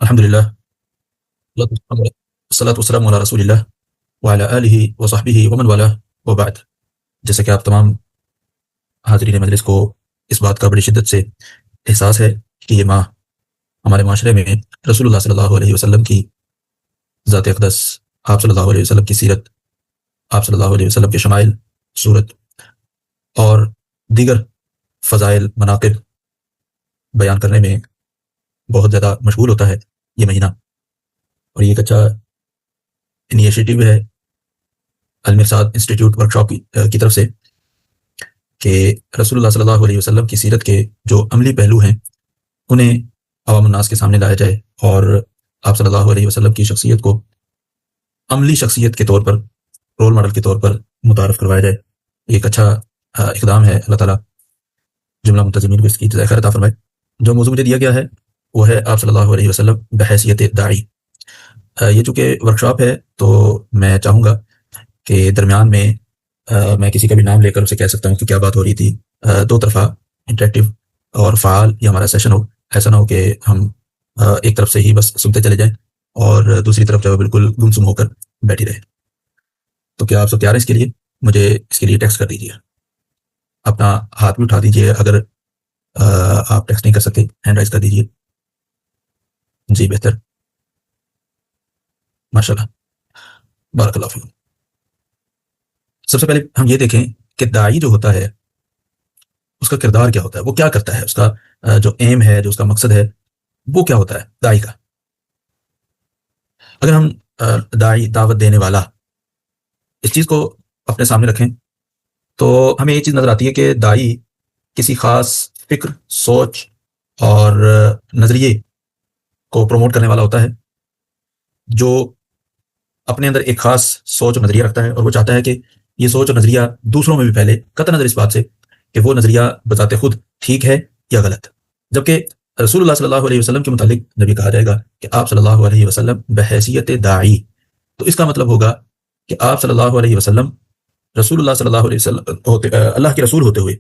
الحمدللہ والصلاة والسلام علی رسول اللہ وعلی آلہ وصحبہ ومن والہ وبعد۔ جیسا کہ آپ تمام حاضرین مجلس کو اس بات کا بڑی شدت سے احساس ہے کہ یہ ماہ ہمارے معاشرے میں رسول اللہ صلی اللہ علیہ وسلم کی ذات اقدس، آپ صلی اللہ علیہ وسلم کی سیرت، آپ صلی اللہ علیہ وسلم کے شمائل، صورت اور دیگر فضائل مناقب بیان کرنے میں بہت زیادہ مشغول ہوتا ہے یہ مہینہ، اور یہ ایک اچھا انیشیٹو ہے المرصاد انسٹیٹیوٹ ورکشاپ کی طرف سے کہ رسول اللہ صلی اللہ علیہ وسلم کی سیرت کے جو عملی پہلو ہیں انہیں عوام الناس کے سامنے لایا جائے، اور آپ صلی اللہ علیہ وسلم کی شخصیت کو عملی شخصیت کے طور پر، رول ماڈل کے طور پر متعارف کروایا جائے۔ یہ ایک اچھا اقدام ہے۔ اللہ تعالیٰ جملہ منتظمین کو اس کی جزائے خیر عطا فرمائے۔ جو موضوع مجھے دیا گیا ہے وہ ہے آپ صلی اللہ علیہ وسلم بحیثیت داعی۔ یہ چونکہ ورکشاپ ہے تو میں چاہوں گا کہ درمیان میں میں کسی کا بھی نام لے کر اسے کہہ سکتا ہوں کہ کیا بات ہو رہی تھی، دو طرفہ انٹریکٹیو اور فعال یہ ہمارا سیشن ہو۔ ایسا نہ ہو کہ ہم ایک طرف سے ہی بس سنتے چلے جائیں اور دوسری طرف جو ہے بالکل گمسم ہو کر بیٹھی رہے۔ تو کیا آپ سب تیار ہیں اس کے لیے؟ مجھے اس کے لیے ٹیکسٹ کر دیجیے، اپنا ہاتھ بھی اٹھا دیجیے، اگر آپ ٹیکسٹ نہیں کر سکتے ہینڈ رائز کر دیجیے۔ جی بہتر، ماشاء اللہ، بارک اللہ فیکم۔ سب سے پہلے ہم یہ دیکھیں کہ داعی جو ہوتا ہے اس کا کردار کیا ہوتا ہے، وہ کیا کرتا ہے، اس کا جو ایم ہے، جو اس کا مقصد ہے وہ کیا ہوتا ہے داعی کا۔ اگر ہم داعی، دعوت دینے والا، اس چیز کو اپنے سامنے رکھیں تو ہمیں یہ چیز نظر آتی ہے کہ داعی کسی خاص فکر، سوچ اور نظریے کو پروموٹ کرنے والا ہوتا ہے، جو اپنے اندر ایک خاص سوچ اور نظریہ رکھتا ہے، اور وہ چاہتا ہے کہ یہ سوچ اور نظریہ دوسروں میں بھی پھیلے، قطع نظر اس بات سے کہ وہ نظریہ بذات خود ٹھیک ہے یا غلط۔ جبکہ رسول اللہ صلی اللہ علیہ وسلم کے متعلق جب یہ کہا جائے گا کہ آپ صلی اللہ علیہ وسلم بحیثیت داعی، تو اس کا مطلب ہوگا کہ آپ صلی اللہ علیہ وسلم رسول اللہ صلی اللہ علیہ وسلم اللہ کے رسول ہوتے ہوئے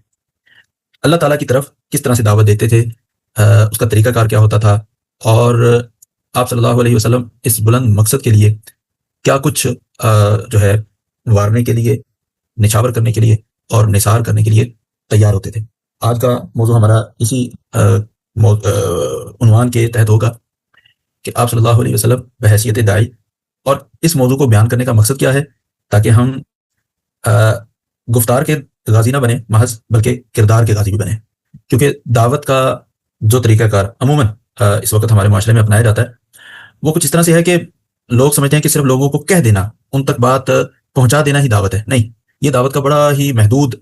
اللہ تعالیٰ کی طرف کس طرح سے دعوت دیتے تھے، اس کا طریقہ کار کیا ہوتا تھا، اور آپ صلی اللہ علیہ وسلم اس بلند مقصد کے لیے کیا کچھ جو ہے وارنے کے لیے، نچھاور کرنے کے لیے اور نثار کرنے کے لیے تیار ہوتے تھے۔ آج کا موضوع ہمارا اسی عنوان کے تحت ہوگا کہ آپ صلی اللہ علیہ وسلم بحیثیت داعی، اور اس موضوع کو بیان کرنے کا مقصد کیا ہے، تاکہ ہم گفتار کے غازی نہ بنے محض، بلکہ کردار کے غازی بھی بنے۔ کیونکہ دعوت کا جو طریقہ کار عموماً اس وقت ہمارے معاشرے میں اپنایا جاتا ہے وہ کچھ اس طرح سے ہے کہ لوگ سمجھتے ہیں کہ صرف لوگوں کو کہہ دینا، ان تک بات پہنچا دینا ہی دعوت ہے۔ نہیں، یہ دعوت کا بڑا ہی محدود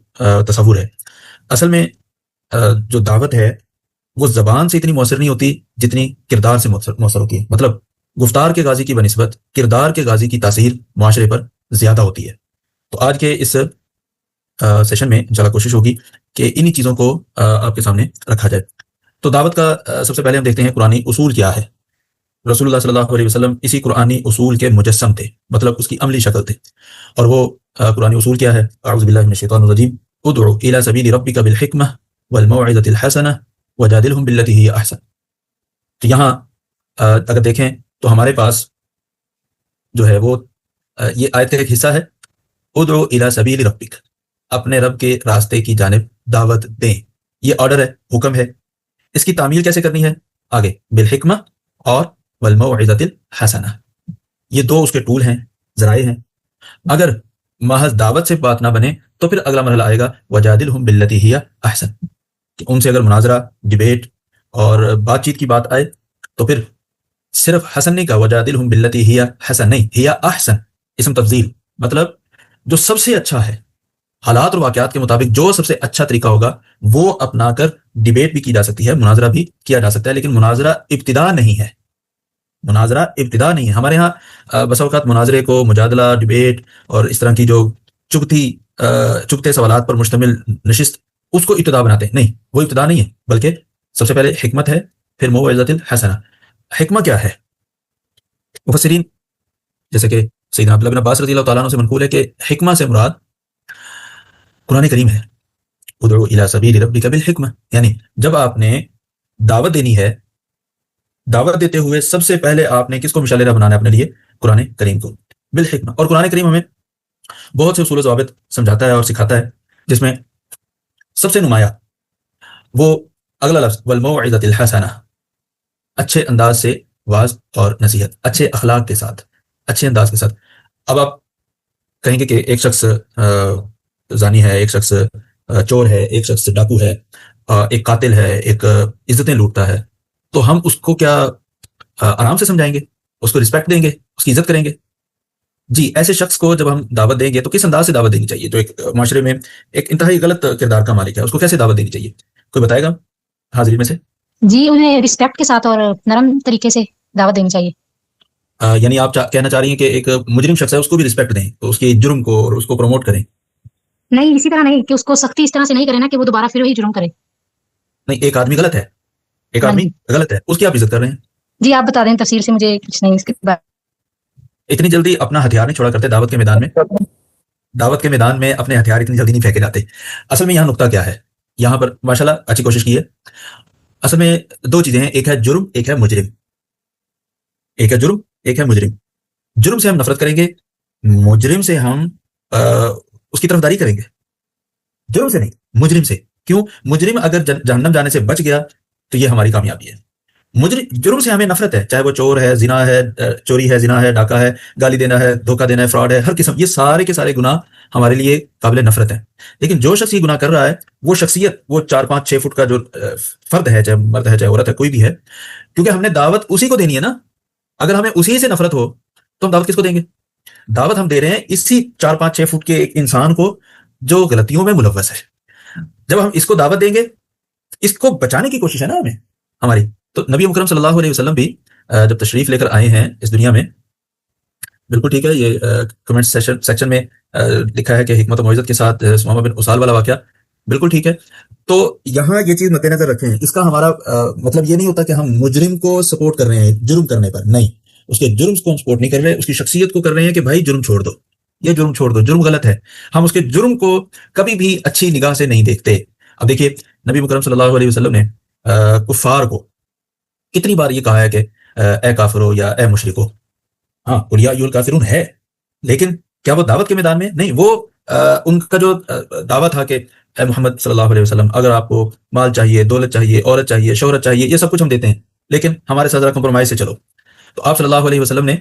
تصور ہے۔ اصل میں جو دعوت ہے وہ زبان سے اتنی مؤثر نہیں ہوتی جتنی کردار سے مؤثر ہوتی ہے۔ مطلب گفتار کے غازی کی بنسبت کردار کے غازی کی تاثیر معاشرے پر زیادہ ہوتی ہے۔ تو آج کے اس سیشن میں انشاءاللہ کوشش ہوگی کہ انہی چیزوں کو آپ کے سامنے رکھا جائے۔ تو دعوت کا سب سے پہلے ہم دیکھتے ہیں قرآنی اصول کیا ہے۔ رسول اللہ صلی اللہ علیہ وسلم اسی قرآنی اصول کے مجسم تھے، مطلب اس کی عملی شکل تھے، اور وہ قرآنی اصول کیا ہے؟ اعوذ باللہ من الشیطان الرجیم، ادعو الی سبیل ربک بالحکمہ والموعظۃ الحسنہ وجادلہم باللتی ہی احسن۔ تو یہاں اگر دیکھیں تو ہمارے پاس جو ہے وہ یہ آیت کا ایک حصہ ہے، ادعو الی سبیل ربک، اپنے رب کے راستے کی جانب دعوت دیں۔ یہ آرڈر ہے، حکم ہے۔ اس کی تعمیل کیسے کرنی ہے؟ آگے بالحکمہ اور والموعظۃ الحسنہ، یہ دو اس کے ٹول ہیں، ذرائع ہیں۔ اگر محض دعوت سے بات نہ بنے تو پھر اگلا مرحلہ آئے گا وجادلہم باللتی ہی احسن، کہ ان سے اگر مناظرہ، ڈیبیٹ اور بات چیت کی بات آئے تو پھر صرف حسن نہیں کہا، وجادلہم باللتی ہی حسن نہیں، ہی احسن اسم تفضیل، مطلب جو سب سے اچھا ہے، حالات اور واقعات کے مطابق جو سب سے اچھا طریقہ ہوگا وہ اپنا کر ڈیبیٹ بھی کی جا سکتی ہے، مناظرہ بھی کیا جا سکتا ہے، لیکن مناظرہ ابتدا نہیں ہے۔ مناظرہ ابتدا نہیں ہے۔ ہمارے ہاں بسا اوقات مناظرے کو، مجادلہ، ڈیبیٹ اور اس طرح کی جو چبھتے سوالات پر مشتمل نشست، اس کو ابتدا بناتے ہیں۔ نہیں، وہ ابتدا نہیں ہے، بلکہ سب سے پہلے حکمت ہے، پھر موعظۃ الحسنہ۔ حکمہ کیا ہے؟ مفسرین جیسے کہ سیدنا عبداللہ بن عباس رضی اللہ تعالیٰ عنہ سے منقول ہے کہ حکمہ سے مراد قرآن کریم ہے۔ ادعو الی سبیل ربک بالحکمہ، یعنی جب آپ نے دعوت دینی ہے، دعوت دیتے ہوئے سب سے پہلے آپ نے کس کو مشعل راہ بنانا ہے اپنے لیے؟ قرآن کریم کو بالحکمہ. اور قرآن کریم ہمیں بہت سے اصول و ضوابط سمجھاتا ہے اور سکھاتا ہے، جس میں سب سے نمایاں وہ اگلا لفظ والموعظۃ الحسنہ، اچھے انداز سے واعظ اور نصیحت، اچھے اخلاق کے ساتھ، اچھے انداز کے ساتھ. اب آپ کہیں گے کہ ایک شخص زانی ہے، ایک شخص چور ہے، ایک شخص ڈاکو ہے، ایک قاتل ہے، ایک عزتیں لوٹتا ہے، تو ہم اس کو کیا آرام سے سمجھائیں گے؟ اس کو رسپیکٹ دیں گے؟ اس کی عزت کریں گے؟ جی، ایسے شخص کو جب ہم دعوت دیں گے تو کس انداز سے دعوت دینی چاہیے؟ جو ایک معاشرے میں ایک انتہائی غلط کردار کا مالک ہے، اس کو کیسے دعوت دینی چاہیے؟ کوئی بتائے گا حاضرین میں سے؟ جی انہیں رسپیکٹ کے ساتھ اور نرم طریقے سے دعوت دینی چاہیے. یعنی آپ کہنا چاہ رہی ہیں کہ ایک مجرم شخص ہے اس کو بھی رسپیکٹ دیں، تو اس کے جرم کو اور اس کو پروموٹ کریں؟ نہیں، اسی طرح نہیں کہ اس کو سختی اس طرح سے نہیں کرے نا کہ وہ دوبارہ پھر وہی جرم کرے. نہیں، ایک آدمی غلط ہے، ایک ہاں آدمی جی غلط ہے، اس کی آپ عزت کر رہے ہیں. جی آپ بتا دیں تفصیل سے، مجھے کچھ نہیں اس کے بعد. اتنی جلدی اپنا ہتھیار نہیں چھوڑا کرتے دعوت کے میدان میں. دعوت کے میدان میں اپنے ہتھیار اتنی جلدی نہیں پھینکے جاتے. اصل میں یہاں نقطہ کیا ہے؟ یہاں پر ماشاءاللہ اچھی کوشش کی ہے. اصل میں دو چیزیں ہیں، ایک ہے جرم، ایک ہے مجرم. ایک ہے جرم، ایک ہے مجرم. جرم سے ہم نفرت کریں گے، مجرم سے ہم اس کی طرفداری کریں گے. جرم سے نہیں، مجرم سے. کیوں؟ مجرم اگر جہنم جانے سے بچ گیا تو یہ ہماری کامیابی ہے. جرم سے ہمیں نفرت ہے، چاہے وہ چور ہے، زنا ہے، چوری ہے، زنا ہے، ڈاکہ ہے، گالی دینا ہے، دھوکہ دینا ہے، فراڈ ہے، ہر قسم، یہ سارے کے سارے گناہ ہمارے لیے قابل نفرت ہیں. لیکن جو شخص یہ گناہ کر رہا ہے، وہ شخصیت، وہ 4-5-6 فٹ کا جو فرد ہے، چاہے مرد ہے چاہے عورت ہے، کوئی بھی ہے، کیونکہ ہم نے دعوت اسی کو دینی ہے نا. اگر ہمیں اسی سے نفرت ہو تو ہم دعوت کس کو دیں گے؟ دعوت ہم دے رہے ہیں اسی 4-5-6 فٹ کے ایک انسان کو جو غلطیوں میں ملوث ہے. جب ہم اس کو دعوت دیں گے، اس کو بچانے کی کوشش ہے نا ہمیں ہماری. تو نبی مکرم صلی اللہ علیہ وسلم بھی جب تشریف لے کر آئے ہیں اس دنیا میں، بالکل ٹھیک ہے، یہ کمنٹ سیکشن میں لکھا ہے کہ حکمت و موعظت کے ساتھ سمامہ بن اسال والا واقعہ، بالکل ٹھیک ہے. تو یہاں یہ چیز مد نظر رکھیں، اس کا ہمارا مطلب یہ نہیں ہوتا کہ ہم مجرم کو سپورٹ کر رہے ہیں جرم کرنے پر. نہیں، اس کے جرم کو ہم سپورٹ نہیں کر رہے، اس کی شخصیت کو کر رہے ہیں کہ بھائی جرم چھوڑ دو، یہ جرم چھوڑ دو، جرم غلط ہے. ہم اس کے جرم کو کبھی بھی اچھی نگاہ سے نہیں دیکھتے. اب دیکھیے نبی مکرم صلی اللہ علیہ وسلم نے کفار کو کتنی بار یہ کہا ہے کہ اے کافرو یا اے مشرکو. ہاں، قل یا ایھا الکافرون ہے، لیکن کیا وہ دعوت کے میدان میں؟ نہیں. وہ ان کا جو دعویٰ تھا کہ اے محمد صلی اللہ علیہ وسلم، اگر آپ کو مال چاہیے، دولت چاہیے، عورت چاہیے، شہرت چاہیے، یہ سب کچھ ہم دیتے ہیں، لیکن ہمارے ساتھ ذرا کمپرومائز سے چلو. تو آپ صلی اللہ علیہ وسلم نے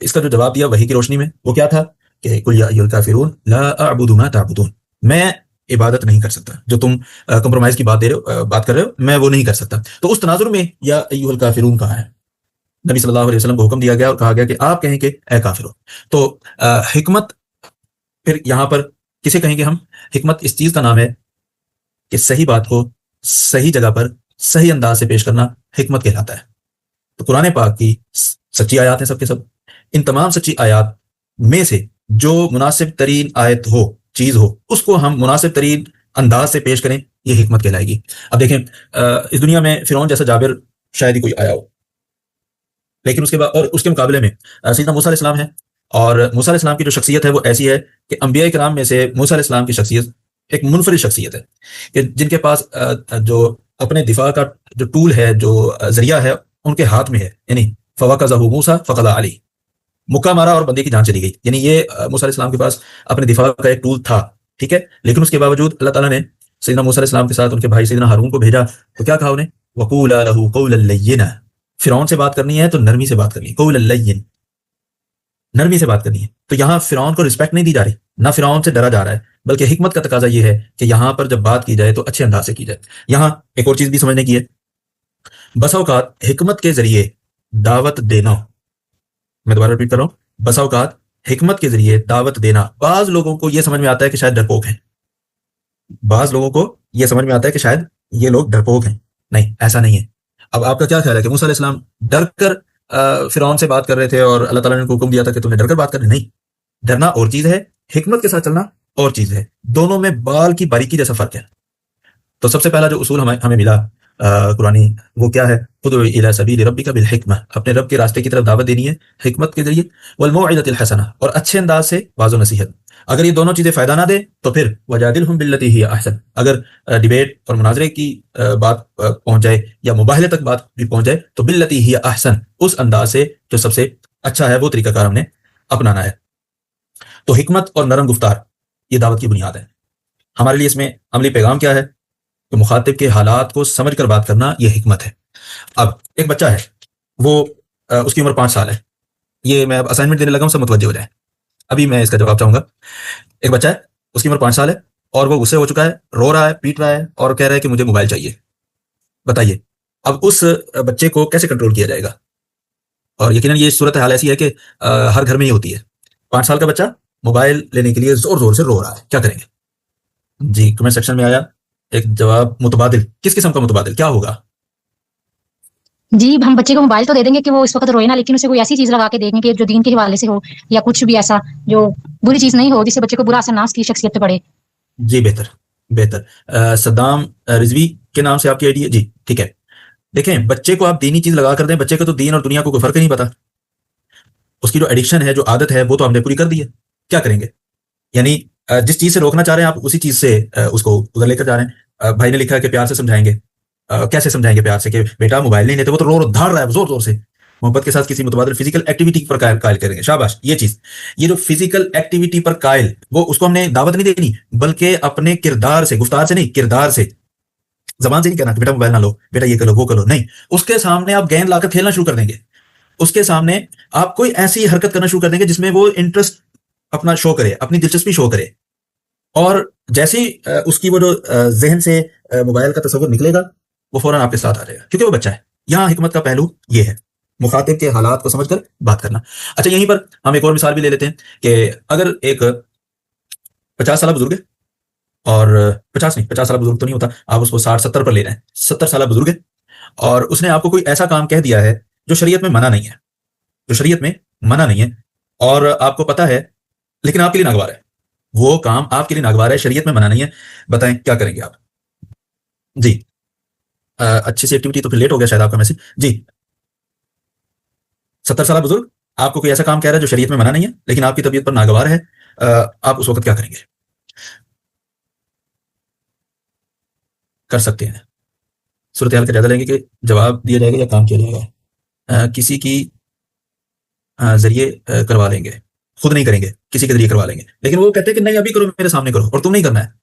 اس کا جو جواب دیا وحی کی روشنی میں، وہ کیا تھا کہ قل یا ایھا الکافرون لا اعبد ما تعبدون، میں عبادت نہیں کر سکتا جو تم کمپرومائز کی بات کر رہے ہو، میں وہ نہیں کر سکتا. تو اس تناظر میں یا ایھا الکافرون کہا ہے، نبی صلی اللہ علیہ وسلم کو حکم دیا گیا اور کہا گیا کہ آپ کہیں کہ اے کافرو. تو حکمت پھر یہاں پر کسے کہیں گے ہم؟ حکمت اس چیز کا نام ہے کہ صحیح بات کو صحیح جگہ پر صحیح انداز سے پیش کرنا حکمت کہلاتا ہے. تو قرآن پاک کی سچی آیات ہیں سب کے سب، ان تمام سچی آیات میں سے جو مناسب ترین آیت ہو، چیز ہو، اس کو ہم مناسب ترین انداز سے پیش کریں، یہ حکمت کہلائے گی. اب دیکھیں اس دنیا میں فرعون جیسا جابر شاید ہی کوئی آیا ہو، لیکن اس کے بعد اور اس کے مقابلے میں سیدنا موسیٰ علیہ السلام ہے. اور موسیٰ علیہ السلام کی جو شخصیت ہے وہ ایسی ہے کہ انبیاء کرام میں سے موسیٰ علیہ السلام کی شخصیت ایک منفرد شخصیت ہے، کہ جن کے پاس جو اپنے دفاع کا جو ٹول ہے، جو ذریعہ ہے، ان کے ہاتھ میں ہے. یعنی فوقذہ موسیٰ فقضى علیہ، مکہ مارا اور بندے کی جان چلی گئی. یعنی یہ موسیٰ علیہ السلام کے پاس اپنے دفاع کا ایک ٹول تھا، ٹھیک ہے. لیکن اس کے باوجود اللہ تعالیٰ نے سیدنا موسیٰ علیہ السلام کے ساتھ ان کے بھائی سیدنا ہارون کو بھیجا، تو کیا کہا انہیں؟ وَقُولَا لَهُ قَوْلًا لَيِّنًا. فرعون سے بات کرنی ہے تو نرمی سے بات کرنی ہے، قول اللین، نرمی سے بات کرنی ہے. تو یہاں فرعون کو رسپیکٹ نہیں دی جا رہی، نہ فرعون سے ڈرا جا رہا ہے، بلکہ حکمت کا تقاضا یہ ہے کہ یہاں پر جب بات کی جائے تو اچھے انداز سے کی جائے. یہاں ایک اور چیز بھی سمجھنے کی ہے، بسا اوقات حکمت کے ذریعے دعوت دینا، میں دوبارہ ریپیٹ کر رہا ہوں، بسا اوقات حکمت کے ذریعے دعوت دینا بعض لوگوں کو یہ سمجھ میں آتا ہے کہ شاید ڈرپوک ہیں، بعض لوگوں کو یہ سمجھ میں آتا ہے کہ شاید یہ لوگ ڈرپوک ہیں. نہیں، ایسا نہیں ہے. اب آپ کا کیا خیال ہے کہ موسیٰ علیہ السلام ڈر کر فرعون سے بات کر رہے تھے اور اللہ تعالیٰ نے ان کو حکم دیا تھا کہ تمہیں ڈر کر بات کرنی؟ نہیں، ڈرنا اور چیز ہے، حکمت کے ساتھ چلنا اور چیز ہے. دونوں میں بال کی باریکی جیسا فرق ہے. تو سب سے پہلا جو اصول ہمیں ملا قرآنی وہ کیا ہے، ادعو الی سبیل ربک بالحکمہ، اپنے رب کے راستے کی طرف دعوت دینی ہے حکمت کے ذریعے، والموعظۃ الحسنہ، اور اچھے انداز سے واعظ و نصیحت۔ اگر یہ دونوں چیزیں فائدہ نہ دے تو پھر وجادلہم باللتی ہی احسن، اگر ڈیبیٹ اور مناظرے کی بات پہنچ جائے یا مباہلے تک بات بھی پہنچ جائے تو باللتی ہی احسن، اس انداز سے جو سب سے اچھا ہے وہ طریقہ کار ہم نے اپنانا ہے۔ تو حکمت اور نرم گفتار یہ دعوت کی بنیاد ہے۔ ہمارے لیے اس میں عملی پیغام کیا ہے کہ مخاطب کے حالات کو سمجھ کر بات کرنا یہ حکمت ہے۔ اب ایک بچہ ہے، وہ اس کی عمر 5 سال ہے، یہ میں اب اسائنمنٹ دینے لگا ہوں، سب متوجہ ہو جائیں، ابھی میں اس کا جواب چاہوں گا۔ ایک بچہ ہے، اس کی عمر 5 سال ہے اور وہ غصے ہو چکا ہے، رو رہا ہے، پیٹ رہا ہے اور کہہ رہا ہے کہ مجھے موبائل چاہیے۔ بتائیے اب اس بچے کو کیسے کنٹرول کیا جائے گا؟ اور یقیناً یہ صورتحال ایسی ہے کہ ہر گھر میں ہی ہوتی ہے۔ 5 سال کا بچہ موبائل لینے کے لیے زور زور سے رو رہا ہے، کیا کریں گے؟ جی کمنٹ سیکشن میں آیا ایک جواب متبادل، کس قسم کا متبادل، کیا ہوگا؟ جی ہم بچے کو موبائل تو دے دیں گے کہ وہ اس وقت روئے نا، لیکن اسے کوئی ایسی چیز لگا کے دیں گے کہ جو دین کے حوالے سے ہو یا کچھ بھی ایسا جو بری چیز نہیں ہو جس سے بچے کو برا اثر نہ اس کی شخصیت پہ پڑے۔ جی بہتر۔ صدام رضوی کے نام سے آپ کی آئی ڈی ہے، جی ٹھیک ہے۔ دیکھیں بچے کو آپ دینی چیز لگا کر دیں، بچے کو تو دین اور دنیا کو کوئی فرق ہی نہیں پتا، اس کی جو ایڈکشن ہے، جو عادت ہے، وہ تو ہم نے پوری کر دی ہے، کیا کریں گے؟ یعنی جس چیز سے روکنا چاہ رہے ہیں آپ اسی چیز سے اس کو ادھر لے کر جا رہے ہیں۔ بھائی نے لکھا ہے کہ پیار سے سمجھائیں گے، کیسے سمجھائیں گے پیار سے کہ بیٹا موبائل نہیں لیتے، وہ تو رو دھاڑ رہا ہے زور زور سے، محبت کے ساتھ کسی متبادل فزیکل ایکٹیویٹی پر قائل کریں گے، شاباش، یہ چیز، یہ جو فزیکل ایکٹیویٹی پر قائل، وہ اس کو ہم نے دعوت نہیں دینی بلکہ اپنے کردار سے، گفتار سے نہیں، کردار سے، زبان سے نہیں کہنا کہ بیٹا موبائل نہ لو، بیٹا یہ کرو وہ کرو، نہیں، اس کے سامنے آپ گیند لا کر کھیلنا شروع کر دیں گے، اس کے سامنے آپ کوئی ایسی حرکت کرنا شروع کر دیں گے جس میں وہ انٹرسٹ اپنا شو کرے، اپنی دلچسپی شو کرے، اور جیسے اس کی وہ جو ذہن سے موبائل کا تصور نکلے گا وہ فوراً آپ کے ساتھ آ جائے گا، کیونکہ وہ بچہ ہے۔ یہاں حکمت کا پہلو یہ ہے، مخاطب کے حالات کو سمجھ کر بات کرنا۔ اچھا یہیں پر ہم ایک اور مثال بھی لے لیتے ہیں کہ اگر ایک 50 سالہ بزرگ ہے، اور 50 سالہ بزرگ تو نہیں ہوتا، آپ اس کو 60-70 پر لے رہے ہیں، 70 سالہ بزرگ ہے، اور اس نے آپ کو کوئی ایسا کام کہہ دیا ہے جو شریعت میں منع نہیں ہے، جو شریعت میں منع نہیں ہے، اور آپ کو پتا ہے لیکن آپ کے لیے ناگوار ہے، وہ کام آپ کے لیے ناگوار ہے، شریعت میں منع نہیں ہے، بتائیں کیا کریں گے آپ؟ جی اچھی سی ایکٹیویٹی، تو پھر لیٹ ہو گیا شاید آپ کا میسج۔ جی 70 سالہ بزرگ آپ کو کوئی ایسا کام کہہ رہا ہے جو شریعت میں منع نہیں ہے لیکن آپ کی طبیعت پر ناگوار ہے، آپ اس وقت کیا کریں گے؟ کر سکتے ہیں، صورتحال کا جائزہ لیں گے کہ جواب دیا جائے گا یا کام کیا جائے گا۔ کسی کی ذریعے کروا لیں گے، خود نہیں کریں گے، کسی کے ذریعے کروا لیں گے، لیکن وہ کہتے ہیں کہ نہیں ابھی کرو، میرے سامنے کرو، اور تم نہیں کرنا ہے۔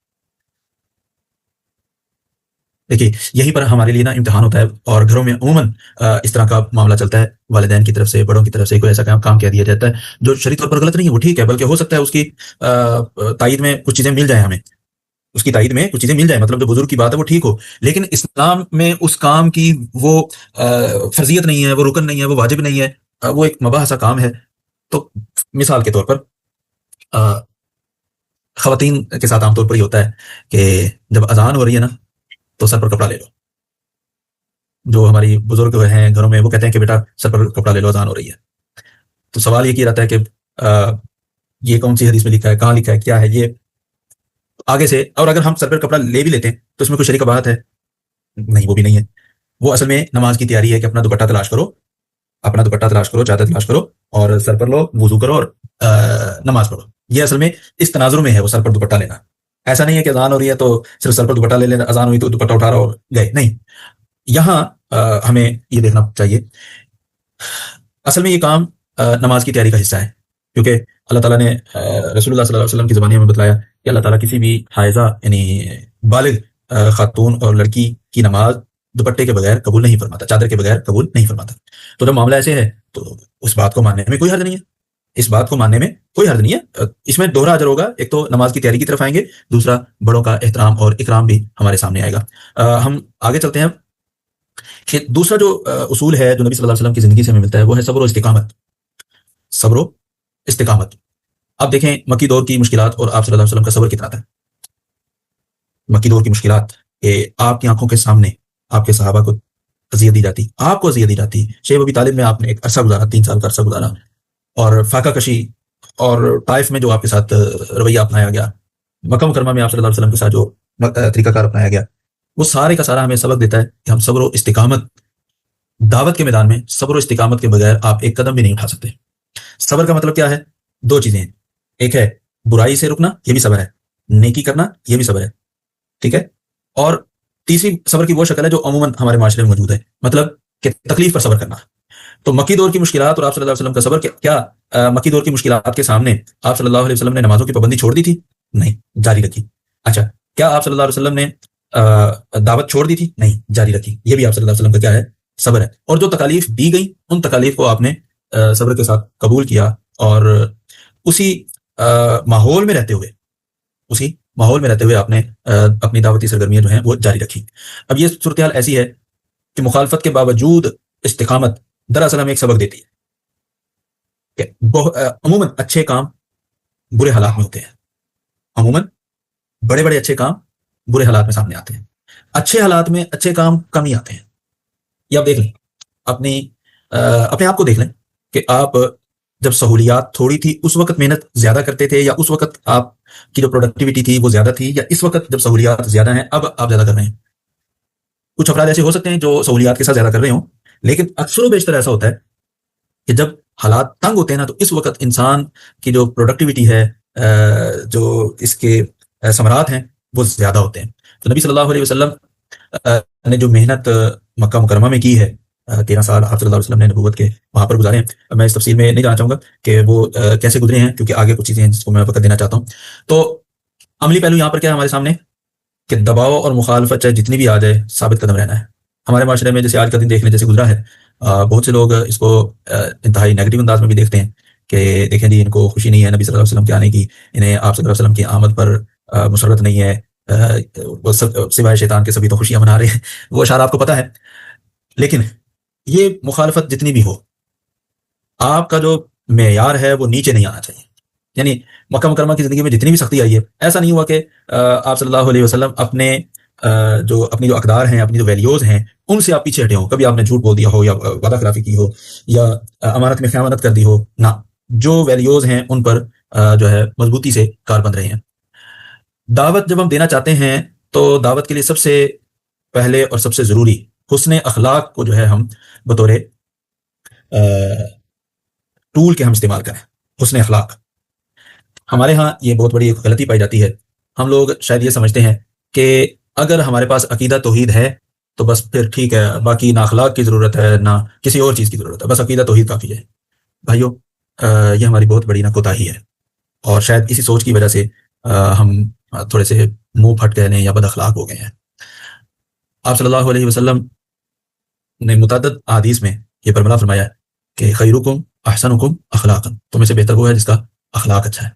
دیکھیے یہیں پر ہمارے لیے نا امتحان ہوتا ہے، اور گھروں میں عموماً اس طرح کا معاملہ چلتا ہے، والدین کی طرف سے، بڑوں کی طرف سے کوئی ایسا کام کہہ دیا جاتا ہے جو شرعی طور پر غلط نہیں ہے، وہ ٹھیک ہے، بلکہ ہو سکتا ہے اس کی تائید میں کچھ چیزیں مل جائیں، ہمیں اس کی تائید میں کچھ چیزیں مل جائیں، مطلب جو بزرگ کی بات ہے وہ ٹھیک ہو، لیکن اسلام میں اس کام کی وہ فرضیت نہیں ہے، وہ رکن نہیں ہے، وہ واجب نہیں ہے، وہ ایک مباح سا کام ہے۔ تو مثال کے طور پر خواتین کے ساتھ عام طور پر یہ ہوتا ہے کہ جب اذان ہو رہی ہے نا تو سر پر کپڑا لے لو، جو ہماری بزرگ ہیں گھروں میں وہ کہتے ہیں کہ بیٹا سر پر کپڑا لے لو، اذان ہو رہی ہے۔ تو سوال یہ کیا رہتا ہے کہ یہ کون سی حدیث میں لکھا ہے، کہاں لکھا ہے، کیا ہے یہ آگے سے، اور اگر ہم سر پر کپڑا لے بھی لیتے ہیں تو اس میں کوئی شرعی بات ہے؟ نہیں، وہ بھی نہیں ہے، وہ اصل میں نماز کی تیاری ہے کہ اپنا دوپٹہ تلاش کرو، اپنا دوپٹہ تلاش کرو، چادر تلاش کرو، اور سر پر لو، وضو کرو اور نماز پڑھو۔ یہ اصل میں اس تناظر میں ہے وہ سر پر دوپٹہ لینا، ایسا نہیں ہے کہ اذان ہو رہی ہے تو صرف سر پر دوپٹہ لے لینا، اذان ہوئی تو دوپٹہ اٹھا رہا اور گئے، نہیں، یہاں ہمیں یہ دیکھنا چاہیے اصل میں یہ کام نماز کی تیاری کا حصہ ہے، کیونکہ اللہ تعالیٰ نے رسول اللہ صلی اللہ علیہ وسلم کی زبانی میں بتلایا کہ اللہ تعالیٰ کسی بھی حائضہ یعنی بالغ خاتون اور لڑکی کی نماز دوپٹے کے بغیر قبول نہیں فرماتا، چادر کے بغیر قبول نہیں فرماتا۔ تو جب معاملہ ایسے ہے تو اس بات کو ماننے میں کوئی حرج نہیں ہے، اس بات کو ماننے میں کوئی حرج نہیں ہے، اس میں دوہرا اجر ہوگا، ایک تو نماز کی تیاری کی طرف آئیں گے، دوسرا بڑوں کا احترام اور اکرام بھی ہمارے سامنے آئے گا۔ ہم آگے چلتے ہیں کہ دوسرا جو اصول ہے جو نبی صلی اللہ علیہ وسلم کی زندگی سے ہمیں ملتا ہے وہ ہے صبر و استقامت، صبر و استقامت۔ اب دیکھیں مکی دور کی مشکلات اور آپ صلی اللہ علیہ وسلم کا صبر کتنا تھا۔ مکی دور کی مشکلات کہ آپ کی آنکھوں کے سامنے آپ کے صحابہ کو اذیت دی جاتی، آپ کو اذیت دی جاتی، شیب ابی طالب میں آپ نے ایک عرصہ گزارا، 3 سال کا عرصہ گزارا، اور فاقہ کشی، اور طائف میں جو آپ کے ساتھ رویہ اپنایا گیا، مکہ مکرمہ میں آپ صلی اللہ علیہ وسلم کے ساتھ جو طریقہ کار اپنایا گیا، وہ سارے کا سارا ہمیں سبق دیتا ہے کہ ہم صبر و استقامت، دعوت کے میدان میں صبر و استقامت کے بغیر آپ ایک قدم بھی نہیں اٹھا سکتے۔ صبر کا مطلب کیا ہے؟ دو چیزیں ہیں، ایک ہے برائی سے رکنا، یہ بھی صبر ہے، نیکی کرنا یہ بھی صبر ہے، ٹھیک ہے، اور تیسری صبر کی وہ شکل ہے جو عموماً ہمارے معاشرے میں موجود ہے، مطلب کہ تکلیف پر صبر کرنا۔ تو مکی دور کی مشکلات اور آپ صلی اللہ علیہ وسلم کا صبر، کیا مکی دور کی مشکلات کے سامنے آپ صلی اللہ علیہ وسلم نے نمازوں کی پابندی چھوڑ دی تھی؟ نہیں، جاری رکھی۔ اچھا، کیا آپ صلی اللہ علیہ وسلم نے دعوت چھوڑ دی تھی؟ نہیں، جاری رکھی۔ یہ بھی آپ صلی اللہ علیہ وسلم کا کیا ہے؟ صبر ہے۔ اور جو تکالیف دی گئی ان تکالیف کو آپ نے صبر کے ساتھ قبول کیا، اور اسی ماحول میں رہتے ہوئے آپ نے اپنی دعوتی سرگرمیاں جو ہیں وہ جاری رکھی۔ اب یہ صورتحال ایسی ہے کہ مخالفت کے باوجود استقامت دراصل ہمیں ایک سبق دیتی ہے کہ عموماً اچھے کام برے حالات میں ہوتے ہیں، عموماً بڑے بڑے اچھے کام برے حالات میں سامنے آتے ہیں، اچھے حالات میں اچھے کام کم ہی آتے ہیں۔ یہ آپ دیکھ لیں، اپنے آپ کو دیکھ لیں کہ آپ جب سہولیات تھوڑی تھی اس وقت محنت زیادہ کرتے تھے، یا اس وقت آپ کی جو پروڈکٹیوٹی تھی وہ زیادہ تھی، یا اس وقت جب سہولیات زیادہ ہیں اب آپ زیادہ کر رہے ہیں۔ کچھ افراد ایسے ہو سکتے ہیں جو سہولیات کے ساتھ زیادہ کر رہے ہوں، لیکن اکثر و بیشتر ایسا ہوتا ہے کہ جب حالات تنگ ہوتے ہیں نا تو اس وقت انسان کی جو پروڈکٹیوٹی ہے، جو اس کے ثمرات ہیں وہ زیادہ ہوتے ہیں۔ تو نبی صلی اللہ علیہ وسلم نے جو محنت مکہ مکرمہ میں کی ہے، 13 سال آپ صلی اللہ علیہ وسلم نے نبوت کے وہاں پر گزارے ہیں۔ میں اس تفصیل میں نہیں جانا چاہوں گا کہ وہ کیسے گزرے ہیں، کیونکہ آگے کچھ چیزیں ہیں جس کو میں وقت دینا چاہتا ہوں۔ تو عملی پہلو یہاں پر کیا ہے ہمارے سامنے کہ دباؤ اور مخالفت چاہے جتنی بھی آ جائے ثابت قدم رہنا ہے۔ ہمارے معاشرے میں جیسے آج کا دن دیکھ لیں جیسے گزرا ہے، بہت سے لوگ اس کو انتہائی نیگیٹو انداز میں بھی دیکھتے ہیں کہ دیکھیں جی ان کو خوشی نہیں ہے نبی صلی اللہ علیہ وسلم کے آنے کی، انہیں آپ صلی اللہ علیہ وسلم کی آمد پر مسرت نہیں ہے، وہ سوائے شیطان کے سبھی تو خوشیاں منا رہے ہیں، وہ اشارہ آپ کو پتہ ہے۔ لیکن یہ مخالفت جتنی بھی ہو، آپ کا جو معیار ہے وہ نیچے نہیں آنا چاہیے۔ یعنی مکہ مکرمہ کی زندگی میں جتنی بھی سختی آئی ہے، ایسا نہیں ہوا کہ آپ صلی اللہ علیہ وسلم اپنی جو اقدار ہیں، اپنی جو ویلیوز ہیں ان سے آپ پیچھے ہٹے ہوں، کبھی آپ نے جھوٹ بول دیا ہو، یا وعدہ خلافی کی ہو، یا امانت میں خیانت کر دی ہو، نہ، جو ویلیوز ہیں ان پر جو ہے مضبوطی سے کاربند رہے ہیں۔ دعوت جب ہم دینا چاہتے ہیں تو دعوت کے لیے سب سے پہلے اور سب سے ضروری حسن اخلاق کو جو ہے ہم بطور ٹول کے ہم استعمال کریں۔ حسن اخلاق، ہمارے ہاں یہ بہت بڑی ایک غلطی پائی جاتی ہے۔ ہم لوگ شاید یہ سمجھتے ہیں کہ اگر ہمارے پاس عقیدہ توحید ہے تو بس پھر ٹھیک ہے، باقی نہ اخلاق کی ضرورت ہے نہ کسی اور چیز کی ضرورت ہے، بس عقیدہ توحید کافی ہے۔ بھائیو، یہ ہماری بہت بڑی کوتاہی ہے، اور شاید اسی سوچ کی وجہ سے ہم تھوڑے سے منہ پھٹ گئے ہیں یا بد اخلاق ہو گئے ہیں۔ آپ صلی اللہ علیہ وسلم نے متعدد احادیث میں یہ فرمایا ہے کہ خیرکم احسنکم اخلاقا، تم میں سے بہتر وہ ہے جس کا اخلاق اچھا ہے۔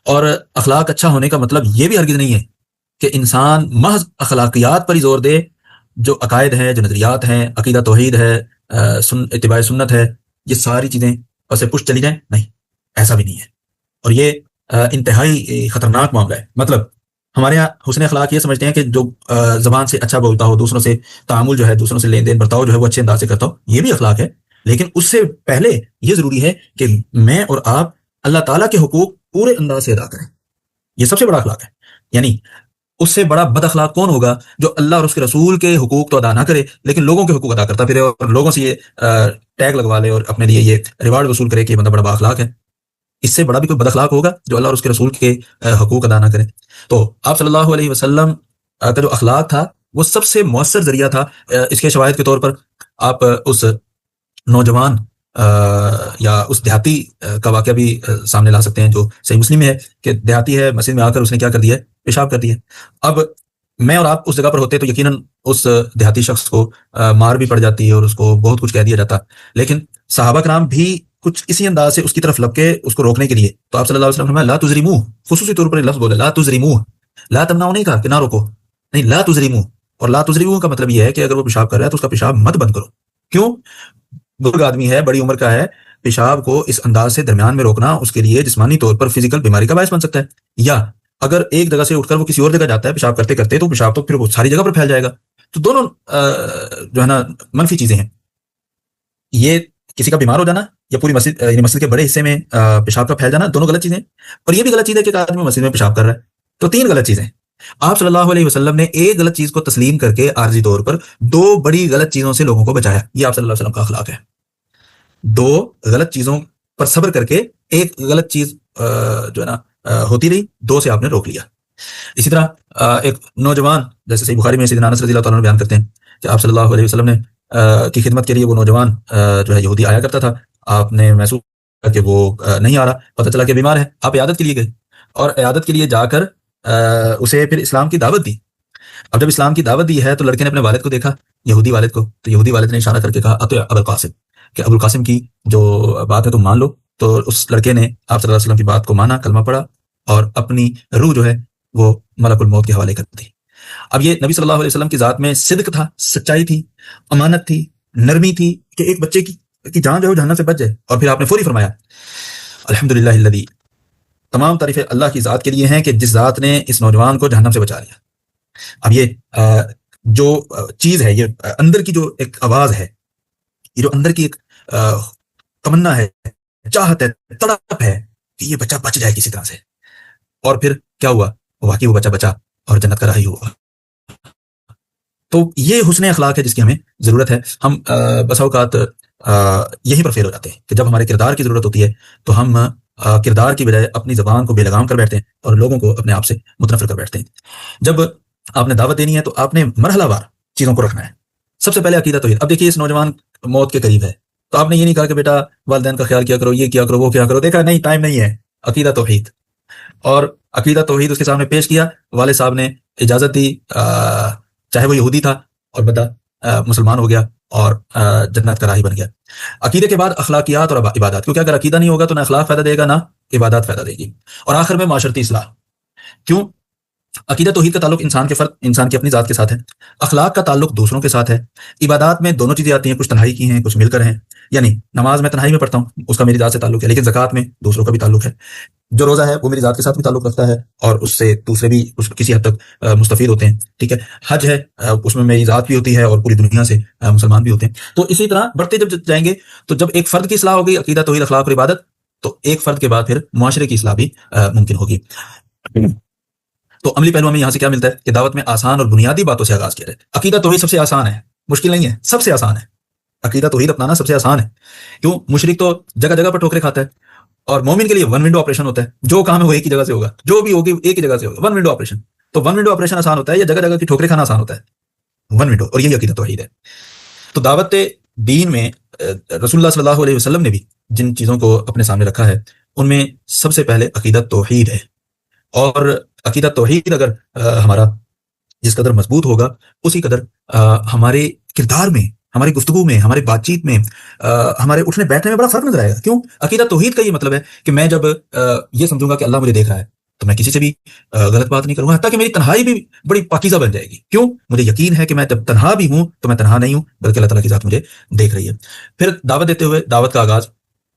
اور اخلاق اچھا ہونے کا مطلب یہ بھی ہرگز نہیں ہے کہ انسان محض اخلاقیات پر ہی زور دے، جو عقائد ہیں، جو نظریات ہیں، عقیدہ توحید ہے، اتباع سنت ہے، یہ ساری چیزیں اسے پش چلی جائیں، نہیں، ایسا بھی نہیں ہے۔ اور یہ انتہائی خطرناک معاملہ ہے۔ مطلب ہمارے یہاں حسن اخلاق یہ سمجھتے ہیں کہ جو زبان سے اچھا بولتا ہو، دوسروں سے تعامل جو ہے، دوسروں سے لین دین برتاؤ جو ہے وہ اچھے انداز سے کرتا ہو، یہ بھی اخلاق ہے، لیکن اس سے پہلے یہ ضروری ہے کہ میں اور آپ اللہ تعالیٰ کے حقوق پورے انداز سے ادا کریں۔ یہ سب سے بڑا اخلاق ہے۔ یعنی اس سے بڑا بد اخلاق کون ہوگا جو اللہ اور اس کے رسول کے حقوق تو ادا نہ کرے لیکن لوگوں کے حقوق ادا کرتا پھرے اور لوگوں سے یہ ٹیگ لگوا لے اور اپنے لیے یہ ریوارڈ وصول کرے کہ یہ بندہ بڑا با اخلاق ہے۔ اس سے بڑا بھی کوئی بد اخلاق ہوگا جو اللہ اور اس کے رسول کے حقوق ادا نہ کرے۔ تو آپ صلی اللہ علیہ وسلم کا جو اخلاق تھا وہ سب سے مؤثر ذریعہ تھا۔ اس کے شواہد کے طور پر آپ اس نوجوان یا اس دیہاتی کا واقعہ بھی سامنے لا سکتے ہیں جو صحیح مسلم میں ہے کہ دیہاتی ہے، مسجد میں آ کر اس نے کیا کر دیا ہے؟ پیشاب کر دیا۔ اب میں اور آپ اس جگہ پر ہوتے تو یقیناً اس دیہاتی شخص کو مار بھی پڑ جاتی ہے اور اس کو بہت کچھ کہہ دیا جاتا، لیکن صحابہ کرام بھی کچھ اسی انداز سے اس کی طرف لگ کے اس کو روکنے کے لیے تو آپ صلی اللہ علیہ وسلم نے لا تزریمو، خصوصی طور پر یہ لفظ بولے لا تزریمو، لا تمنعوا نہیں کہا کہ نہ روکو، نہیں، لا تزریمو۔ اور لا تزریمو کا مطلب یہ ہے کہ اگر وہ پیشاب کر رہا ہے تو اس کا پیشاب مت بند کرو۔ کیوں؟ بزرگ آدمی ہے، بڑی عمر کا ہے، پیشاب کو اس انداز سے درمیان میں روکنا اس کے لیے جسمانی طور پر فزیکل بیماری کا باعث بن سکتا ہے، یا اگر ایک جگہ سے اٹھ کر وہ کسی اور جگہ جاتا ہے پیشاب کرتے کرتے تو پیشاب تو پھر وہ ساری جگہ پر پھیل جائے گا۔ تو دونوں جو ہے نا منفی چیزیں ہیں۔ یہ کسی کا بیمار ہو جانا یا پوری مسجد یعنی مسجد کے بڑے حصے میں پیشاب کا پھیل جانا، دونوں غلط چیزیں ہیں۔ اور یہ بھی غلط چیز ہے کہ ایک آدمی مسجد میں پیشاب کر رہا ہے، تو تین غلط چیزیں۔ آپ صلی اللہ علیہ وسلم نے ایک غلط چیز کو تسلیم کر کے عارضی طور پر دو بڑی غلط چیزوں سے لوگوں کو بچایا. یہ آپ صلی اللہ علیہ وسلم کا اخلاق ہے. دو غلط چیزوں پر صبر کر کے ایک غلط چیز جو ہے نا ہوتی رہی، دو سے آپ نے روک لیا. اسی طرح ایک نوجوان، جیسے صحیح بخاری میں سیدنا انس رضی اللہ تعالیٰ عنہ بیان کرتے ہیں کہ آپ صلی اللہ علیہ وسلم نے کی خدمت کے لیے وہ نوجوان جو ہے یہودی آیا کرتا تھا. آپ نے محسوس کیا کہ وہ نہیں آ رہا، پتہ چلا کہ بیمار ہے. آپ عیادت کے لیے گئے اور عیادت کے لیے جا کر اسے پھر اسلام کی دعوت دی. اب جب اسلام کی دعوت دی ہے تو لڑکے نے اپنے والد کو دیکھا، یہودی والد کو، تو یہودی والد نے اشارہ کر کے کہا اتو ابو القاسم، کہ ابو القاسم کی جو بات ہے تم مان لو. تو اس لڑکے نے آپ صلی اللہ علیہ وسلم کی بات کو مانا، کلمہ پڑھا اور اپنی روح جو ہے وہ ملک الموت کے حوالے کر دی. اب یہ نبی صلی اللہ علیہ وسلم کی ذات میں صدق تھا، سچائی تھی، امانت تھی، نرمی تھی کہ ایک بچے کی جان جو ہے جہنم سے بچ جائے. اور پھر آپ نے فوری فرمایا الحمدللہ الذی، تمام تعریفیں اللہ کی ذات کے لیے ہیں کہ جس ذات نے اس نوجوان کو جہنم سے بچا لیا. اب یہ جو چیز ہے، یہ اندر کی جو ایک آواز ہے، یہ جو اندر کی ایک تمنا ہے، چاہت ہے، تڑپ ہے کہ یہ بچہ بچ جائے کسی طرح سے. اور پھر کیا ہوا؟ واقعی وہ بچہ بچا اور جنت کا راہی ہوا. تو یہ حسن اخلاق ہے جس کی ہمیں ضرورت ہے. ہم بسا اوقات یہی پر فیل ہو جاتے ہیں کہ جب ہمارے کردار کی ضرورت ہوتی ہے تو ہم کردار کی بجائے اپنی زبان کو بے لگام کر بیٹھتے ہیں اور لوگوں کو اپنے آپ سے متنفر کر بیٹھتے ہیں. جب آپ نے دعوت دینی ہے تو آپ نے مرحلہ وار چیزوں کو رکھنا ہے. سب سے پہلے عقیدہ توحید. اب دیکھیے اس نوجوان موت کے قریب ہے تو آپ نے یہ نہیں کہا کہ بیٹا والدین کا خیال کیا کرو، یہ کیا کرو، وہ کیا کرو. دیکھا نہیں، ٹائم نہیں ہے. عقیدہ توحید، اور عقیدہ توحید اس کے سامنے پیش کیا. والد صاحب نے اجازت دی، چاہے وہ یہودی تھا اور بندہ مسلمان ہو گیا اور جنت کا راہی بن گیا. عقیدے کے بعد اخلاقیات اور عبادات، کیونکہ اگر عقیدہ نہیں ہوگا تو نہ اخلاق فائدہ دے گا نہ عبادات فائدہ دے گی. اور آخر میں معاشرتی اصلاح. کیوں؟ عقیدہ توحید کا تعلق انسان کے فرد، انسان کی اپنی ذات کے ساتھ ہے. اخلاق کا تعلق دوسروں کے ساتھ ہے. عبادات میں دونوں چیزیں آتی ہیں، کچھ تنہائی کی ہیں، کچھ مل کر ہیں. یعنی نماز میں تنہائی میں پڑھتا ہوں، اس کا میری ذات سے تعلق ہے، لیکن زکوٰۃ میں دوسروں کا بھی تعلق ہے. جو روزہ ہے وہ میری ذات کے ساتھ بھی تعلق رکھتا ہے اور اس سے دوسرے بھی کسی حد تک مستفید ہوتے ہیں. ٹھیک ہے. حج ہے، اس میں میری ذات بھی ہوتی ہے اور پوری دنیا سے مسلمان بھی ہوتے ہیں. تو اسی طرح بڑھتے جب جائیں گے تو جب ایک فرد کی اصلاح ہوگی، عقیدہ توحید اخلاق اور عبادت، تو ایک فرد کے بعد پھر معاشرے کی اصلاح بھی ممکن ہوگی. تو عملی پہلو ہمیں یہاں سے کیا ملتا ہے کہ دعوت میں آسان اور بنیادی باتوں سے آغاز کیا جائے. عقیدہ توحید سب سے آسان ہے، مشکل نہیں ہے، سب سے آسان ہے. عقیدہ توحید اپنانا سب سے آسان ہے. کیوں؟ مشرک تو جگہ جگہ پر ٹھوکرے کھاتا ہے اور مومن کے لیے ون ونڈو آپریشن ہوتا ہے. جو کام ہے وہ ایک ہی جگہ سے ہوگا، جو بھی ہوگی ایک ہی جگہ سے ہوگا. One window operation. تو ون ونڈو آپریشن آسان ہوتا ہے یا جگہ جگہ کی ٹھوکرے کھانا آسان ہوتا ہے؟ One window. اور یہی عقیدہ توحید ہے. تو دعوت دین میں رسول اللہ صلی اللہ علیہ وسلم نے بھی جن چیزوں کو اپنے سامنے رکھا ہے ان میں سب سے پہلے عقیدہ توحید ہے. اور عقیدہ توحید اگر ہمارا جس قدر مضبوط ہوگا اسی قدر ہمارے کردار میں، ہماری گفتگو میں، ہماری بات چیت میں، ہمارے اٹھنے بیٹھنے میں بڑا فرق نظر آئے گا. کیوں؟ عقیدہ توحید کا یہ مطلب ہے کہ میں جب یہ سمجھوں گا کہ اللہ مجھے دیکھ رہا ہے تو میں کسی سے بھی غلط بات نہیں کروں گا، حتیٰ کہ میری تنہائی بھی بڑی پاکیزہ بن جائے گی. کیوں؟ مجھے یقین ہے کہ میں جب تنہا بھی ہوں تو میں تنہا نہیں ہوں بلکہ اللہ تعالیٰ کی ذات مجھے دیکھ رہی ہے. پھر دعوت دیتے ہوئے دعوت کا آغاز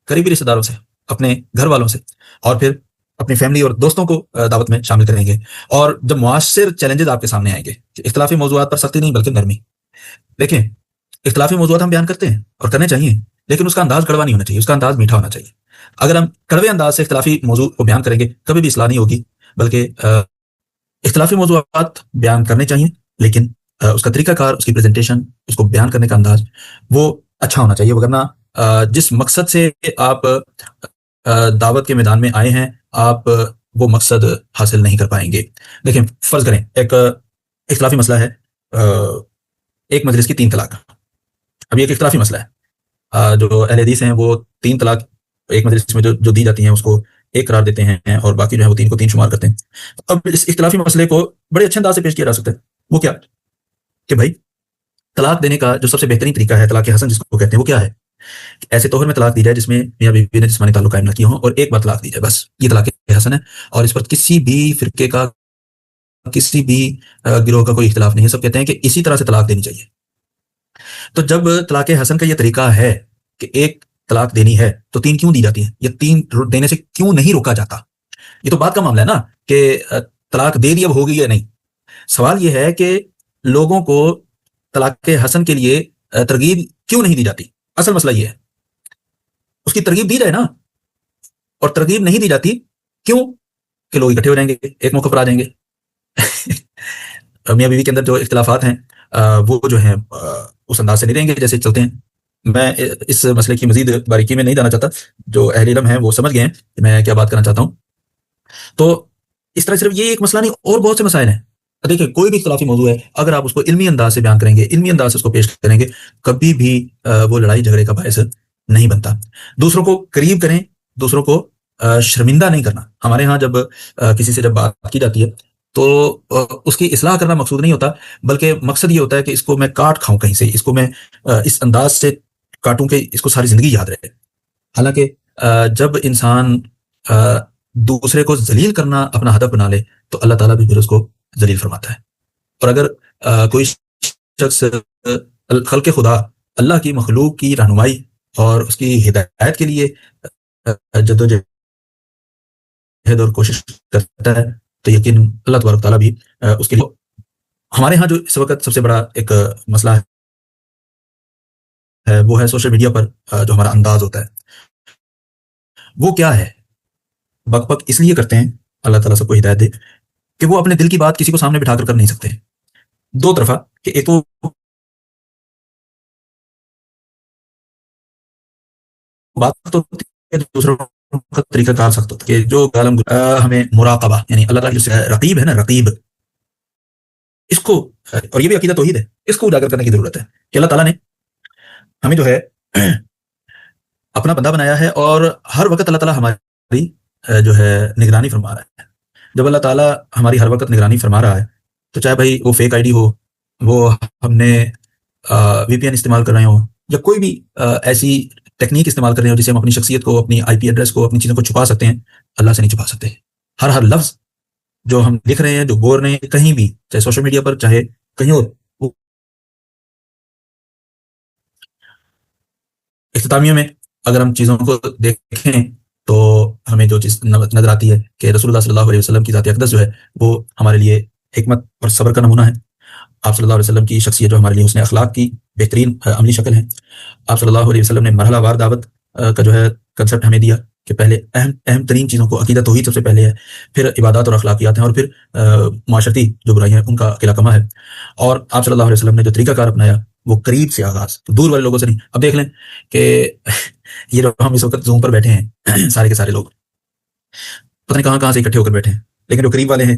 قریبی رشتہ داروں سے، اپنے گھر والوں سے، اور پھر اپنی فیملی اور دوستوں کو دعوت میں شامل کریں گے. اور جب معاصر چیلنجز آپ کے سامنے آئیں گے، اختلافی موضوعات پر سختی نہیں بلکہ نرمی. دیکھیں، اختلافی موضوعات ہم بیان کرتے ہیں اور کرنے چاہیے، لیکن اس کا انداز کڑوا نہیں ہونا چاہیے، اس کا انداز میٹھا ہونا چاہیے. اگر ہم کڑوے انداز سے اختلافی موضوع کو بیان کریں گے کبھی بھی اصلاح نہیں ہوگی. بلکہ اختلافی موضوعات بیان کرنے چاہیے، لیکن اس کا طریقہ کار، اس کی پریزنٹیشن، اس کو بیان کرنے کا انداز وہ اچھا ہونا چاہیے. ورنہ جس مقصد سے آپ دعوت کے میدان میں آئے ہیں آپ وہ مقصد حاصل نہیں کر پائیں گے. دیکھیں، فرض کریں ایک اختلافی مسئلہ ہے، ایک مجلس کی 3 طلاق. اب یہ ایک اختلافی مسئلہ ہے. جو اہل حدیث ہیں وہ 3 طلاق ایک مجلس میں جو دی جاتی ہیں اس کو ایک قرار دیتے ہیں اور باقی جو ہے وہ 3 کو 3 شمار کرتے ہیں. اب اس اختلافی مسئلے کو بڑے اچھے انداز سے پیش کیا جا سکتا ہے. وہ کیا کہ بھائی طلاق دینے کا جو سب سے بہترین طریقہ ہے، طلاق حسن جس کو کہتے ہیں، وہ کیا ہے؟ ایسے توہر میں طلاق دی جائے جس میں میاں بیوی نے جسمانی تعلق قائم نہ کیا ہو اور ایک بار طلاق دی جائے، بس یہ طلاق حسن ہے. اور اس پر کسی بھی فرقے کا، کسی بھی گروہ کا کوئی اختلاف نہیں ہے. سب کہتے ہیں کہ اسی طرح سے طلاق دینی چاہیے. تو جب طلاق حسن کا یہ طریقہ ہے کہ ایک طلاق دینی ہے تو 3 کیوں دی جاتی ہیں؟ یہ 3 دینے سے کیوں نہیں روکا جاتا؟ یہ تو بات کا معاملہ ہے نا کہ طلاق دے دی اب ہوگی یا نہیں. سوال یہ ہے کہ لوگوں کو طلاق حسن کے لیے ترغیب کیوں نہیں دی جاتی؟ اصل مسئلہ یہ ہے. اس کی ترغیب دی جائے نا، اور ترغیب نہیں دی جاتی. کیوں؟ کہ لوگ اکٹھے ہو جائیں گے، ایک موقع پر آ جائیں گے. میاں بیوی کے اندر جو اختلافات ہیں وہ جو ہیں اس انداز سے نہیں رہیں گے جیسے چلتے ہیں. میں اس مسئلے کی مزید باریکی میں نہیں جانا چاہتا. جو اہل علم ہیں وہ سمجھ گئے ہیں کہ میں کیا بات کرنا چاہتا ہوں. تو اس طرح صرف یہ ایک مسئلہ نہیں اور بہت سے مسائل ہیں. دیکھیں کوئی بھی اختلافی موضوع ہے اگر آپ اس کو علمی انداز سے بیان کریں گے, علمی انداز سے اس کو پیش کریں گے, کبھی بھی وہ لڑائی جھگڑے کا باعث نہیں بنتا. دوسروں کو قریب کریں, دوسروں کو شرمندہ نہیں کرنا. ہمارے ہاں جب کسی سے جب بات کی جاتی ہے تو اس کی اصلاح کرنا مقصود نہیں ہوتا, بلکہ مقصد یہ ہوتا ہے کہ اس کو میں کاٹ کھاؤں کہیں سے, اس کو میں اس انداز سے کاٹوں کہ اس کو ساری زندگی یاد رہے. حالانکہ جب انسان دوسرے کو ذلیل کرنا اپنا ہدف بنا لے تو اللہ تعالیٰ بھی پھر اس کو ذلیل فرماتا ہے. اور اگر کوئی شخص خلق خدا اللہ کی مخلوق کی رہنمائی اور اس کی ہدایت کے لیے جدوجہد اور کوشش کرتا ہے تو یقین اللہ تبارک تعالیٰ بھی اس کے لیے. ہمارے ہاں جو اس وقت سب سے بڑا ایک مسئلہ ہے وہ ہے سوشل میڈیا پر جو ہمارا انداز ہوتا ہے. وہ کیا ہے؟ بک بک اس لیے کرتے ہیں, اللہ تعالیٰ سب کو ہدایت دے, کہ وہ اپنے دل کی بات کسی کو سامنے بٹھا کر نہیں سکتے. دو طرفہ کہ ایک تو بات تو دوسروں کا طریقہ کار سخت ہوتا ہے کہ جو عالم ہمیں مراقبہ یعنی اللہ تعالیٰ جو رقیب ہے نا, رقیب, اس کو, اور یہ بھی عقیدہ توحید ہے, اس کو اجاگر کرنے کی ضرورت ہے کہ اللہ تعالیٰ نے ہمیں جو ہے اپنا بندہ بنایا ہے اور ہر وقت اللہ تعالیٰ ہماری جو ہے نگرانی فرما رہا ہے. جب اللہ تعالیٰ ہماری ہر وقت نگرانی فرما رہا ہے تو چاہے بھائی وہ فیک آئی ڈی ہو, وہ ہم نے وی پی این استعمال کر رہے ہوں, یا کوئی بھی ایسی ٹیکنیک استعمال کر رہے ہوں جسے ہم اپنی شخصیت کو, اپنی آئی پی ایڈریس کو, اپنی چیزوں کو چھپا سکتے ہیں, اللہ سے نہیں چھپا سکتے. ہر لفظ جو ہم لکھ رہے ہیں, جو بول رہے ہیں, کہیں بھی, چاہے سوشل میڈیا پر چاہے کہیں اور. اختتامیہ میں اگر ہم چیزوں کو دیکھیں تو ہمیں جو چیز نظر آتی ہے کہ رسول اللہ صلی اللہ علیہ وسلم کی ذات اقدس جو ہے وہ ہمارے لیے حکمت اور صبر کا نمونہ ہے. آپ صلی اللہ علیہ وسلم کی شخصیت جو ہمارے لیے حسن اخلاق کی بہترین عملی شکل ہے. آپ صلی اللہ علیہ وسلم نے مرحلہ وار دعوت کا جو ہے کنسپٹ ہمیں دیا کہ پہلے اہم ترین چیزوں کو, عقیدہ توحید سب سے پہلے ہے, پھر عبادات اور اخلاقیات ہیں, اور پھر معاشرتی جو برائیاں ہیں ان کا قلعہ کما ہے. اور آپ صلی اللہ علیہ وسلم نے جو طریقہ کار اپنایا وہ قریب سے آغاز, تو دور والے لوگوں سے نہیں. اب دیکھ لیں کہ یہ جو ہم اس وقت زوم پر بیٹھے ہیں سارے کے سارے لوگ پتہ نہیں کہاں سے اکٹھے ہو کر بیٹھے ہیں, لیکن جو قریب والے ہیں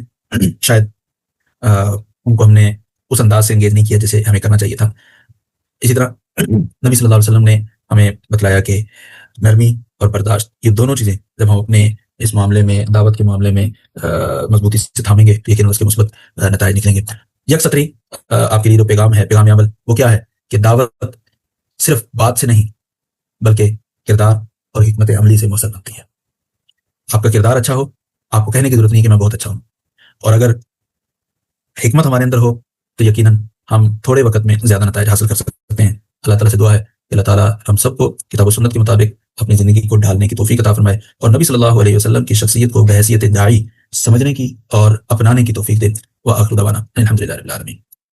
شاید ان کو ہم نے اس انداز سے انگیج نہیں کیا جیسے ہمیں کرنا چاہیے تھا. اسی طرح نبی صلی اللہ علیہ وسلم نے ہمیں بتلایا کہ نرمی اور برداشت, یہ دونوں چیزیں جب ہم اپنے اس معاملے میں, دعوت کے معاملے میں مضبوطی سے تھامیں گے تو یقیناً اس کے مثبت نتائج نکلیں گے. یک سطری آپ کے لیے جو پیغام ہے, پیغام عمل, وہ کیا ہے کہ دعوت صرف بات سے نہیں بلکہ کردار اور حکمت عملی سے موثر بنتی ہے. آپ کا کردار اچھا ہو, آپ کو کہنے کی ضرورت نہیں کہ میں بہت اچھا ہوں, اور اگر حکمت ہمارے اندر ہو تو یقیناً ہم تھوڑے وقت میں زیادہ نتائج حاصل کر سکتے ہیں. اللہ تعالیٰ سے دعا ہے کہ اللہ تعالیٰ ہم سب کو کتاب و سنت کے مطابق اپنی زندگی کو ڈھالنے کی توفیق عطا فرمائے, اور نبی صلی اللہ علیہ وسلم کی شخصیت کو بحیثیت داعی سمجھنے کی اور اپنانے کی توفیق دے. وآخر دعوانا الحمدللہ رب العالمین.